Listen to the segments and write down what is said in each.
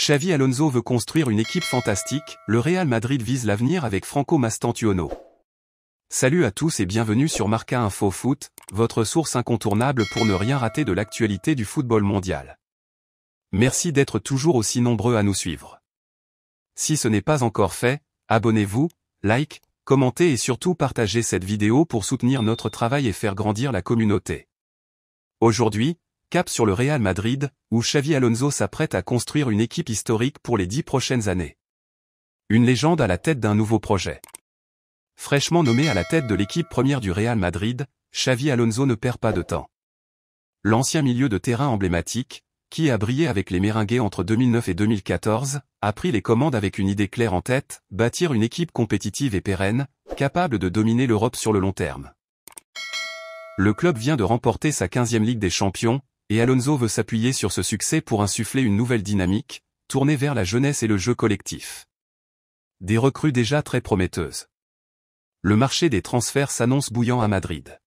Xavi Alonso veut construire une équipe fantastique, le Real Madrid vise l'avenir avec Franco Mastantuono. Salut à tous et bienvenue sur Marca Info Foot, votre source incontournable pour ne rien rater de l'actualité du football mondial. Merci d'être toujours aussi nombreux à nous suivre. Si ce n'est pas encore fait, abonnez-vous, like, commentez et surtout partagez cette vidéo pour soutenir notre travail et faire grandir la communauté. Aujourd'hui, cap sur le Real Madrid, où Xavi Alonso s'apprête à construire une équipe historique pour les 10 prochaines années. Une légende à la tête d'un nouveau projet. Fraîchement nommé à la tête de l'équipe première du Real Madrid, Xavi Alonso ne perd pas de temps. L'ancien milieu de terrain emblématique, qui a brillé avec les Merengues entre 2009 et 2014, a pris les commandes avec une idée claire en tête, bâtir une équipe compétitive et pérenne, capable de dominer l'Europe sur le long terme. Le club vient de remporter sa 15e Ligue des Champions, et Alonso veut s'appuyer sur ce succès pour insuffler une nouvelle dynamique, tournée vers la jeunesse et le jeu collectif. Des recrues déjà très prometteuses. Le marché des transferts s'annonce bouillant à Madrid.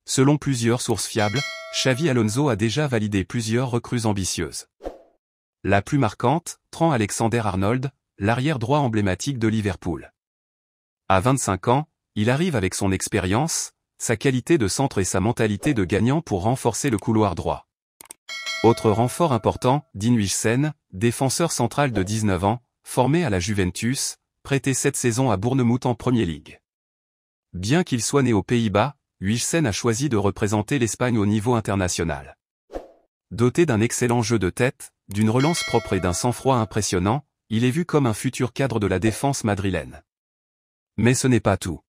Selon plusieurs sources fiables, Xavi Alonso a déjà validé plusieurs recrues ambitieuses. La plus marquante, Trent Alexander-Arnold, l'arrière droit emblématique de Liverpool. À 25 ans, il arrive avec son expérience, sa qualité de centre et sa mentalité de gagnant pour renforcer le couloir droit. Autre renfort important, Dean Huijsen, défenseur central de 19 ans, formé à la Juventus, prêté cette saison à Bournemouth en Premier League. Bien qu'il soit né aux Pays-Bas, Huijsen a choisi de représenter l'Espagne au niveau international. Doté d'un excellent jeu de tête, d'une relance propre et d'un sang-froid impressionnant, il est vu comme un futur cadre de la défense madrilène. Mais ce n'est pas tout.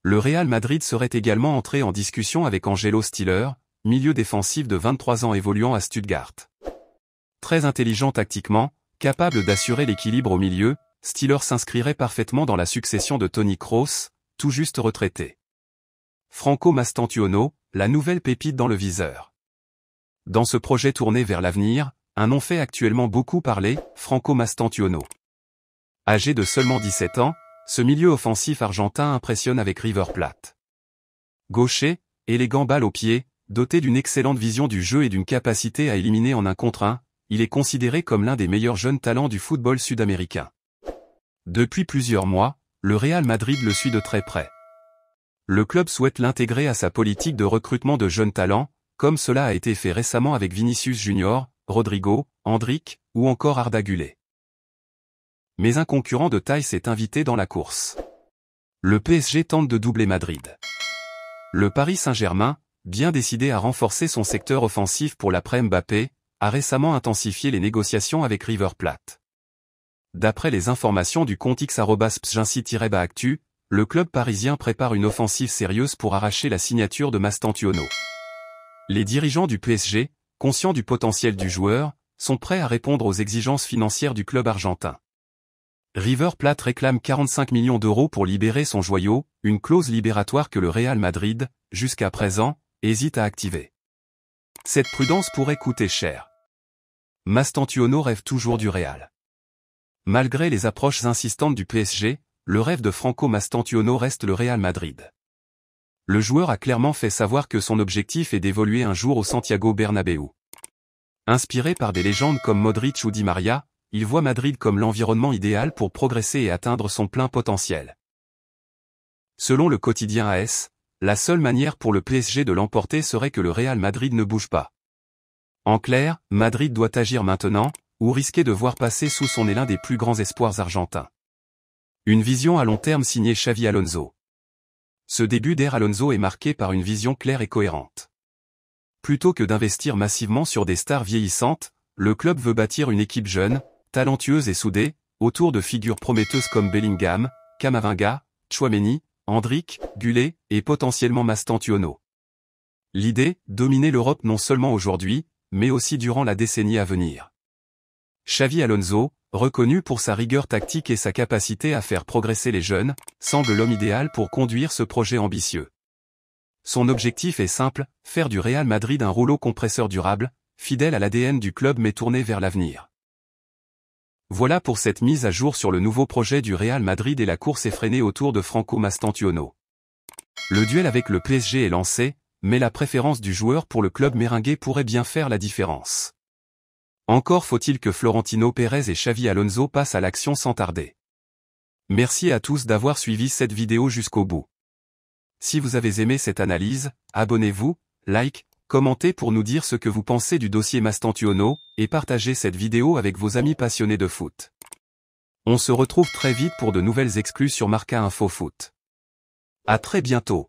Le Real Madrid serait également entré en discussion avec Angelo Stiller, milieu défensif de 23 ans évoluant à Stuttgart. Très intelligent tactiquement, capable d'assurer l'équilibre au milieu, Stiller s'inscrirait parfaitement dans la succession de Toni Kroos, tout juste retraité. Franco Mastantuono, la nouvelle pépite dans le viseur. Dans ce projet tourné vers l'avenir, un nom fait actuellement beaucoup parler, Franco Mastantuono. Âgé de seulement 17 ans, ce milieu offensif argentin impressionne avec River Plate. Gaucher, élégant balle au pied, doté d'une excellente vision du jeu et d'une capacité à éliminer en 1 contre 1, il est considéré comme l'un des meilleurs jeunes talents du football sud-américain. Depuis plusieurs mois, le Real Madrid le suit de très près. Le club souhaite l'intégrer à sa politique de recrutement de jeunes talents, comme cela a été fait récemment avec Vinicius Junior, Rodrigo, Endrick, ou encore Arda Güler. Mais un concurrent de taille s'est invité dans la course. Le PSG tente de doubler Madrid. Le Paris Saint-Germain, bien décidé à renforcer son secteur offensif pour l'après Mbappé, a récemment intensifié les négociations avec River Plate. D'après les informations du compte x@psgincy-actu, le club parisien prépare une offensive sérieuse pour arracher la signature de Mastantuono. Les dirigeants du PSG, conscients du potentiel du joueur, sont prêts à répondre aux exigences financières du club argentin. River Plate réclame 45 millions d'euros pour libérer son joyau, une clause libératoire que le Real Madrid, jusqu'à présent, hésite à activer. Cette prudence pourrait coûter cher. Mastantuono rêve toujours du Real. Malgré les approches insistantes du PSG, le rêve de Franco Mastantuono reste le Real Madrid. Le joueur a clairement fait savoir que son objectif est d'évoluer un jour au Santiago Bernabéu. Inspiré par des légendes comme Modric ou Di Maria, il voit Madrid comme l'environnement idéal pour progresser et atteindre son plein potentiel. Selon le quotidien AS, la seule manière pour le PSG de l'emporter serait que le Real Madrid ne bouge pas. En clair, Madrid doit agir maintenant, ou risquer de voir passer sous son nez l'un des plus grands espoirs argentins. Une vision à long terme signée Xavi Alonso. Ce début d'ère Alonso est marqué par une vision claire et cohérente. Plutôt que d'investir massivement sur des stars vieillissantes, le club veut bâtir une équipe jeune, talentueuse et soudée, autour de figures prometteuses comme Bellingham, Camavinga, Tchouaméni, Endrick, Güler, et potentiellement Mastantuono. L'idée, dominer l'Europe non seulement aujourd'hui, mais aussi durant la décennie à venir. Xavi Alonso, reconnu pour sa rigueur tactique et sa capacité à faire progresser les jeunes, semble l'homme idéal pour conduire ce projet ambitieux. Son objectif est simple, faire du Real Madrid un rouleau compresseur durable, fidèle à l'ADN du club mais tourné vers l'avenir. Voilà pour cette mise à jour sur le nouveau projet du Real Madrid et la course effrénée autour de Franco Mastantuono. Le duel avec le PSG est lancé, mais la préférence du joueur pour le club merengue pourrait bien faire la différence. Encore faut-il que Florentino Pérez et Xavi Alonso passent à l'action sans tarder. Merci à tous d'avoir suivi cette vidéo jusqu'au bout. Si vous avez aimé cette analyse, abonnez-vous, like, commentez pour nous dire ce que vous pensez du dossier Mastantuono, et partagez cette vidéo avec vos amis passionnés de foot. On se retrouve très vite pour de nouvelles exclus sur Marca Info Foot. À très bientôt.